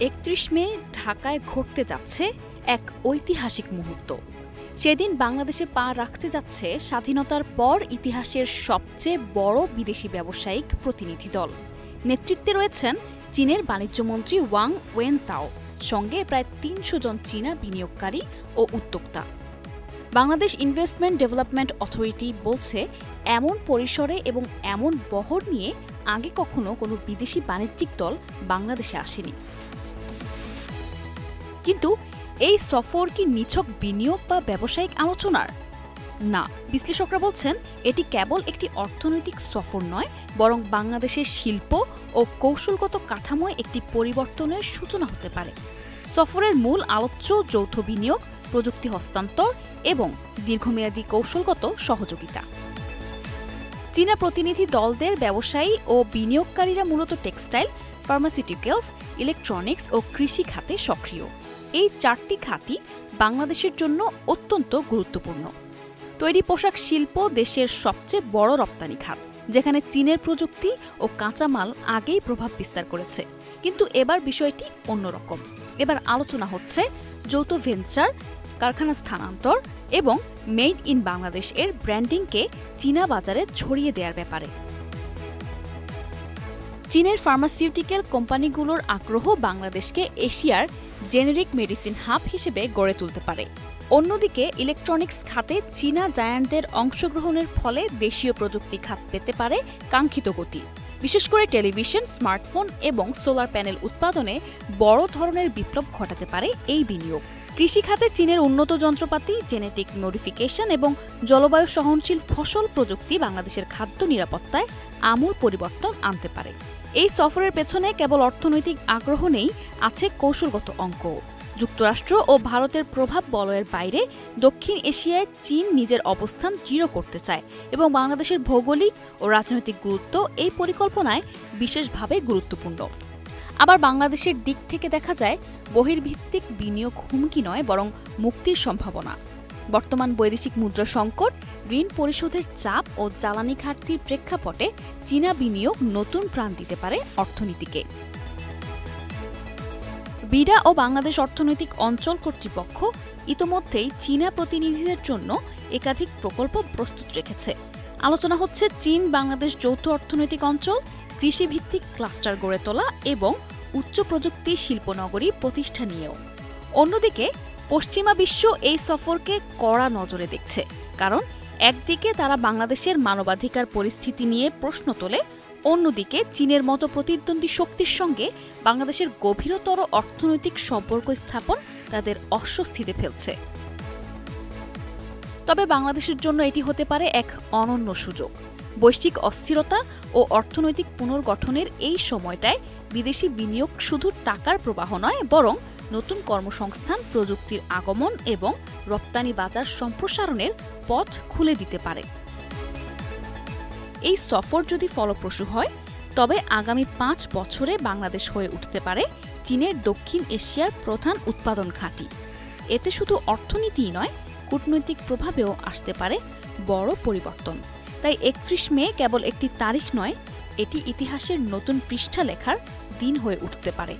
৩১ মে ঢাকায় ঘটতে যাচ্ছে এক ঐতিহাসিক মুহূর্ত। সেদিন বাংলাদেশে পা রাখতে যাচ্ছে স্বাধীনতার পর ইতিহাসের সবচেয়ে বড় বিদেশি ব্যবসায়িক প্রতিনিধি দল। নেতৃত্বে রয়েছেন চীনের বাণিজ্যমন্ত্রী ওয়াং ওয়েনতাও, সঙ্গে প্রায় ৩০০ জন চীনা বিনিয়োগকারী ও উদ্যোক্তা। বাংলাদেশ ইনভেস্টমেন্ট ডেভেলপমেন্ট অথরিটি বলছে, এমন পরিসরে এবং এমন বহর নিয়ে আগে কখনো কোনো বিদেশি বাণিজ্যিক দল বাংলাদেশে আসেনি। কিন্তু এই সফর কি নিছক বিনিয়োগ বা ব্যবসায়িক আলোচনার? না, বিশ্লেষকরা বলছেন এটি কেবল একটি অর্থনৈতিক সফর নয়, বরং বাংলাদেশের শিল্প ও কৌশলগত কাঠামোয় একটি পরিবর্তনের সূচনা হতে পারে। সফরের মূল আলোচ্য যৌথ বিনিয়োগ, প্রযুক্তি হস্তান্তর এবং দীর্ঘমেয়াদী কৌশলগত সহযোগিতা। চীনা প্রতিনিধি দলদের ব্যবসায়ী ও বিনিয়োগকারীরা মূলত টেক্সটাইল, ফার্মাসিউটিক্যালস, ইলেকট্রনিক্স ও কৃষি খাতে সক্রিয়। এই 4টি খাতই বাংলাদেশের জন্য অত্যন্ত গুরুত্বপূর্ণ। তৈরি পোশাক শিল্প দেশের সবচেয়ে বড় রপ্তানি খাত, যেখানে চীনের প্রযুক্তি ও কাঁচামাল আগেই প্রভাব বিস্তার করেছে। কিন্তু এবার বিষয়টি অন্যরকম। এবার আলোচনা হচ্ছে যৌথ ভেঞ্চার, কারখানা স্থানান্তর এবং মেড ইন বাংলাদেশ এর ব্র্যান্ডিংকে চীনা বাজারে ছড়িয়ে দেওয়ার ব্যাপারে। চীনের ফার্মাসিউটিক্যাল কোম্পানিগুলোর আগ্রহ বাংলাদেশকে এশিয়ার জেনেরিক মেডিসিন হাব হিসেবে গড়ে তুলতে পারে। অন্যদিকে ইলেকট্রনিক্স খাতে চীনা জায়ান্টদের অংশগ্রহণের ফলে দেশীয় প্রযুক্তি খাত পেতে পারে কাঙ্ক্ষিত গতি। বিশেষ করে টেলিভিশন, স্মার্টফোন এবং সোলার প্যানেল উৎপাদনে বড় ধরনের বিপ্লব ঘটাতে পারে এই বিনিয়োগ। কৃষি খাতে চীনের উন্নত যন্ত্রপাতি, জেনেটিক মডিফিকেশন এবং জলবায়ু সহনশীল ফসল প্রযুক্তি বাংলাদেশের খাদ্য নিরাপত্তায় আমূল পরিবর্তন আনতে পারে। এই সফরের পেছনে কেবল অর্থনৈতিক আগ্রহ নেই, আছে কৌশলগত অঙ্ক। যুক্তরাষ্ট্র ও ভারতের প্রভাব বলয়ের বাইরে দক্ষিণ এশিয়ায় চীন নিজের অবস্থান দৃঢ় করতে চায় এবং বাংলাদেশের ভৌগোলিক ও রাজনৈতিক গুরুত্ব এই পরিকল্পনায় বিশেষভাবে গুরুত্বপূর্ণ। আবার বাংলাদেশের দিক থেকে দেখা যায়, বহির্ভিত্তিক বিনিয়োগ হুমকি নয়, বরং মুক্তির সম্ভাবনা। বর্তমান বৈদেশিক মুদ্রা সংকট, ঋণ পরিশোধের চাপ ও জ্বালানি ঘাটতির প্রেক্ষাপটে চীনা বিনিয়োগ নতুন প্রাণ দিতে পারে অর্থনীতিকে। বিডা ও বাংলাদেশ অর্থনৈতিক অঞ্চল কর্তৃপক্ষ ইতোমধ্যেই চীনা প্রতিনিধিদের জন্য একাধিক প্রকল্প প্রস্তুত রেখেছে। আলোচনা হচ্ছে চীন বাংলাদেশ যৌথ অর্থনৈতিক অঞ্চল, কৃষিভিত্তিক ক্লাস্টার গড়ে তোলা এবং উচ্চ প্রযুক্তি শিল্পনগরী প্রতিষ্ঠা নিয়েও। অন্যদিকে পশ্চিমা বিশ্ব এই সফরকে কড়া নজরে দেখছে, কারণ একদিকে তারা বাংলাদেশের মানবাধিকার পরিস্থিতি নিয়ে প্রশ্ন তোলে, অন্যদিকে চীনের মতো প্রতিদ্বন্দ্বী শক্তির সঙ্গে বাংলাদেশের গভীরতর অর্থনৈতিক সম্পর্ক স্থাপন তাদের অস্বস্তিতে ফেলছে। তবে বাংলাদেশের জন্য এটি হতে পারে এক অনন্য সুযোগ। বৈশ্বিক অস্থিরতা ও অর্থনৈতিক পুনর্গঠনের এই সময়টায় বিদেশি বিনিয়োগ শুধু টাকার প্রবাহ নয়, বরং নতুন কর্মসংস্থান, প্রযুক্তির আগমন এবং রপ্তানি বাজার সম্প্রসারণের পথ খুলে দিতে পারে। এই সফর যদি ফলপ্রসূ হয়, তবে আগামী 5 বছরে বাংলাদেশ হয়ে উঠতে পারে চীনের দক্ষিণ এশিয়ার প্রধান উৎপাদন ঘাঁটি। এতে শুধু অর্থনীতিই নয়, কূটনৈতিক প্রভাবেও আসতে পারে বড় পরিবর্তন। তাই 31 মে কেবল একটি তারিখ নয়, এটি ইতিহাসের নতুন পৃষ্ঠা লেখার দিন হয়ে উঠতে পারে।